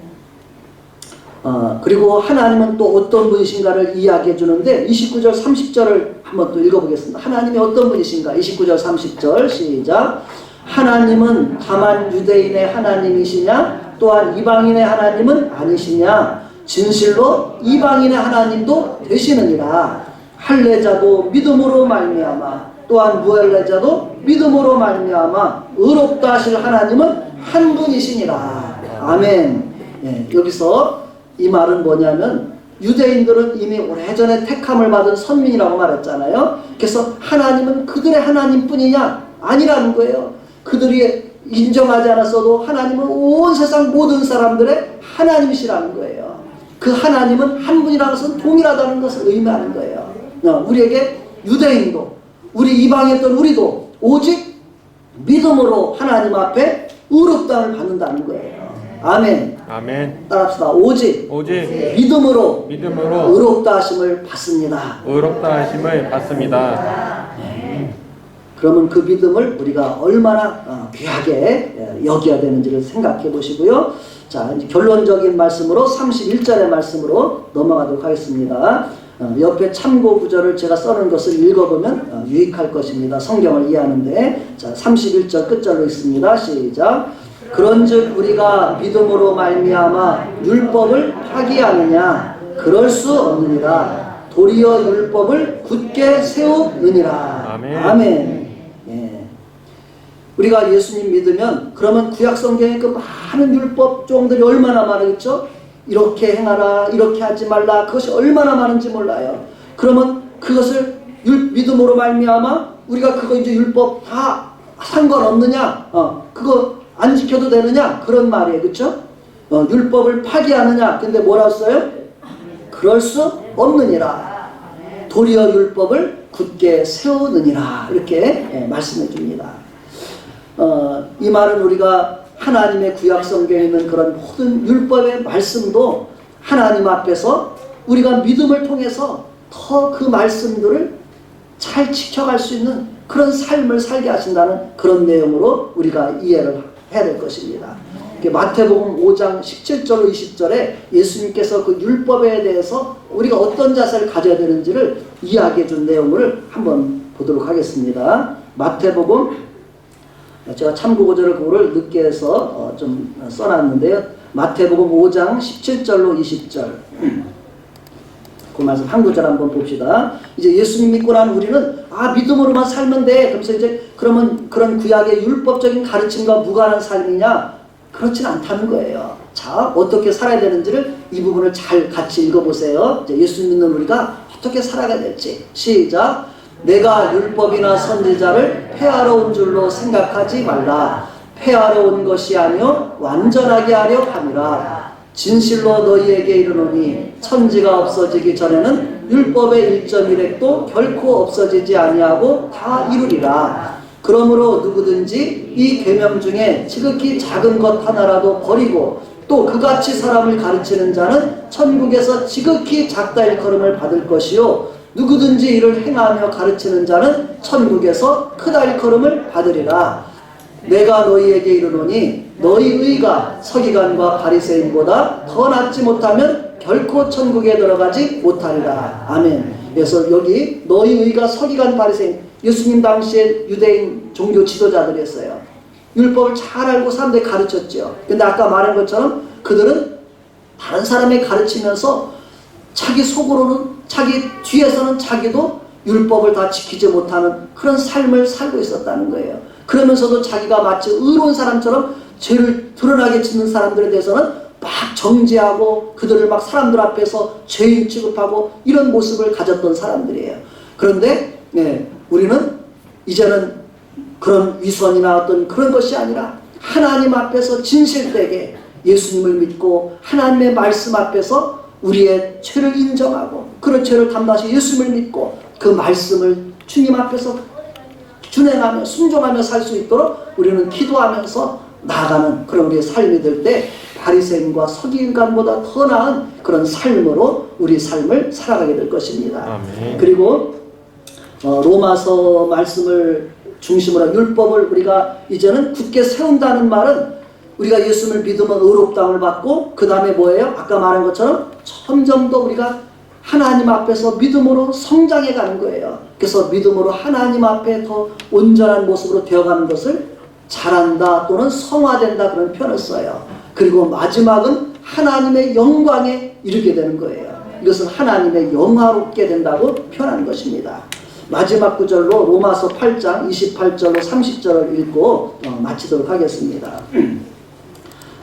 그리고 하나님은 또 어떤 분이신가를 이야기해 주는데 29절 30절을 한번 또 읽어보겠습니다. 하나님이 어떤 분이신가? 29절 30절 시작. 하나님은 다만 유대인의 하나님이시냐? 또한 이방인의 하나님은 아니시냐? 진실로 이방인의 하나님도 되시느니라. 할례자도 믿음으로 말미암아 또한 무할례자도 믿음으로 말미암아 의롭다 하실 하나님은 한 분이시니라. 아멘. 예, 여기서 이 말은 뭐냐면 유대인들은 이미 오래전에 택함을 받은 선민이라고 말했잖아요. 그래서 하나님은 그들의 하나님뿐이냐? 아니라는 거예요. 그들이 인정하지 않았어도 하나님은 온 세상 모든 사람들의 하나님이시라는 거예요. 그 하나님은 한 분이라는 것은 동일하다는 것을 의미하는 거예요. 우리에게 유대인도 우리 이방이었던 우리도 오직 믿음으로 하나님 앞에 의롭다함을 받는다는 거예요. 아멘. 아멘. 따라합시다. 오직 믿음으로 의롭다 하심을 받습니다. 의롭다 하심을 받습니다. 그러면 그 믿음을 우리가 얼마나 귀하게 여겨야 되는지를 생각해 보시고요. 자, 이제 결론적인 말씀으로 31절의 말씀으로 넘어가도록 하겠습니다. 옆에 참고 구절을 제가 써놓은 것을 읽어보면 유익할 것입니다. 성경을 이해하는데. 자, 31절 끝절로 있습니다. 시작. 그런즉 우리가 믿음으로 말미암아 율법을 파기하느냐? 그럴 수 없느니라. 도리어 율법을 굳게 세우느니라. 아멘. 아멘. 예. 우리가 예수님 믿으면 그러면 구약 성경에 그 많은 율법 종들이 얼마나 많겠죠? 이렇게 행하라, 이렇게 하지 말라, 그것이 얼마나 많은지 몰라요. 그러면 그것을 믿음으로 말미암아 우리가 그거 이제 율법 다 상관없느냐? 그거 안 지켜도 되느냐? 그런 말이에요. 그렇죠? 율법을 파기하느냐? 근데 뭐라고 써요? 그럴 수 없느니라. 도리어 율법을 굳게 세우느니라. 이렇게 말씀해 줍니다. 이 말은 우리가 하나님의 구약 성경에 있는 그런 모든 율법의 말씀도 하나님 앞에서 우리가 믿음을 통해서 더 그 말씀들을 잘 지켜갈 수 있는 그런 삶을 살게 하신다는 그런 내용으로 우리가 이해를 해야 될 것입니다. 마태복음 5장 17절로 20절에 예수님께서 그 율법에 대해서 우리가 어떤 자세를 가져야 되는지를 이야기해 준 내용을 한번 보도록 하겠습니다. 마태복음, 제가 참고구절을 그거를 늦게 해서 좀 써놨는데요. 마태복음 5장 17절로 20절. 그 말씀 한 구절 한번 봅시다. 이제 예수님 믿고 난 우리는 믿음으로만 살면 돼. 그러면서 이제 그러면 그런 구약의 율법적인 가르침과 무관한 삶이냐? 그렇진 않다는 거예요. 자, 어떻게 살아야 되는지를 이 부분을 잘 같이 읽어보세요. 이제 예수님 믿는 우리가 어떻게 살아가야 될지. 시작. 내가 율법이나 선지자를 폐하러 온 줄로 생각하지 말라. 폐하러 온 것이 아니요 완전하게 하려 함이라. 진실로 너희에게 이르노니 천지가 없어지기 전에는 율법의 1.1획도 결코 없어지지 아니하고 다 이루리라. 그러므로 누구든지 이 계명 중에 지극히 작은 것 하나라도 버리고 또 그같이 사람을 가르치는 자는 천국에서 지극히 작다 일컬음을 받을 것이요 누구든지 이를 행하며 가르치는 자는 천국에서 크다 일컬음을 받으리라. 내가 너희에게 이르노니 너희 의가 서기관과 바리새인보다 더 낫지 못하면 결코 천국에 들어가지 못하리라. 아멘. 그래서 여기 너희 의가 서기관 바리새인, 예수님 당시에 유대인 종교 지도자들이었어요. 율법을 잘 알고 사람들이 가르쳤죠. 근데 아까 말한 것처럼 그들은 다른 사람이 가르치면서 자기 속으로는, 자기 뒤에서는 자기도 율법을 다 지키지 못하는 그런 삶을 살고 있었다는 거예요. 그러면서도 자기가 마치 의로운 사람처럼 죄를 드러나게 짓는 사람들에 대해서는 막 정죄하고 그들을 막 사람들 앞에서 죄인 취급하고 이런 모습을 가졌던 사람들이에요. 그런데 우리는 이제는 그런 위선이나 어떤 그런 것이 아니라 하나님 앞에서 진실되게 예수님을 믿고 하나님의 말씀 앞에서 우리의 죄를 인정하고 그런 죄를 담당하신 예수님을 믿고 그 말씀을 주님 앞에서 준행하며 순종하며 살 수 있도록 우리는 기도하면서 나아가는 그런 우리의 삶이 될 때 바리새인과 서기관보다 더 나은 그런 삶으로 우리 삶을 살아가게 될 것입니다. 아멘. 그리고 로마서 말씀을 중심으로 한 율법을 우리가 이제는 굳게 세운다는 말은 우리가 예수님을 믿으면 의롭다함을 받고 그 다음에 뭐예요? 아까 말한 것처럼 점점 더 우리가 하나님 앞에서 믿음으로 성장해 가는 거예요. 그래서 믿음으로 하나님 앞에 더 온전한 모습으로 되어가는 것을 자란다 또는 성화된다 그런 표현을 써요. 그리고 마지막은 하나님의 영광에 이르게 되는 거예요. 이것은 하나님의 영화롭게 된다고 표현하는 것입니다. 마지막 구절로 로마서 8장 28절로 30절을 읽고 마치도록 하겠습니다.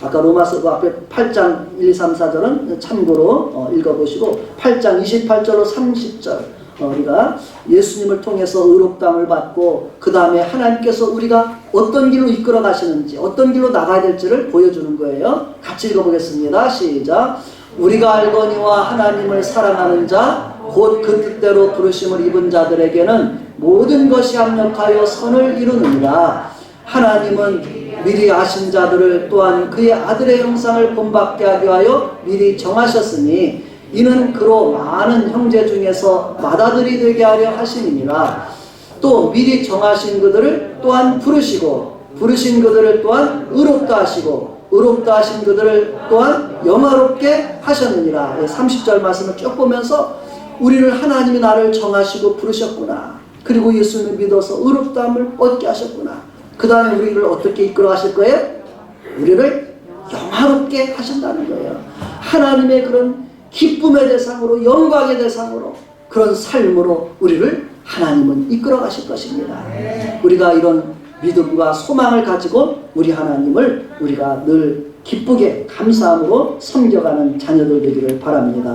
아까 로마서 그 앞에 8장 1, 2, 3, 4절은 참고로 읽어보시고 8장 28절로 30절 우리가 예수님을 통해서 의롭다함을 받고 그 다음에 하나님께서 우리가 어떤 길로 이끌어 가시는지 어떤 길로 나가야 될지를 보여주는 거예요. 같이 읽어보겠습니다. 시작. 우리가 알거니와 하나님을 사랑하는 자 곧 그 뜻대로 부르심을 입은 자들에게는 모든 것이 합력하여 선을 이루느니라. 하나님은 미리 아신 자들을 또한 그의 아들의 형상을 본받게 하기 위하여 미리 정하셨으니 이는 그로 많은 형제 중에서 맏아들이 되게 하려 하심이니라. 또 미리 정하신 그들을 또한 부르시고 부르신 그들을 또한 의롭다 하시고 의롭다 하신 그들을 또한 영화롭게 하셨느니라. 30절 말씀을 쭉 보면서 우리를 하나님이 나를 정하시고 부르셨구나. 그리고 예수님을 믿어서 의롭다함을 얻게 하셨구나. 그 다음에 우리를 어떻게 이끌어 가실 거예요? 우리를 영화롭게 하신다는 거예요. 하나님의 그런 기쁨의 대상으로 영광의 대상으로 그런 삶으로 우리를 하나님은 이끌어 가실 것입니다. 우리가 이런 믿음과 소망을 가지고 우리 하나님을 우리가 늘 기쁘게 감사함으로 섬겨가는 자녀들 되기를 바랍니다.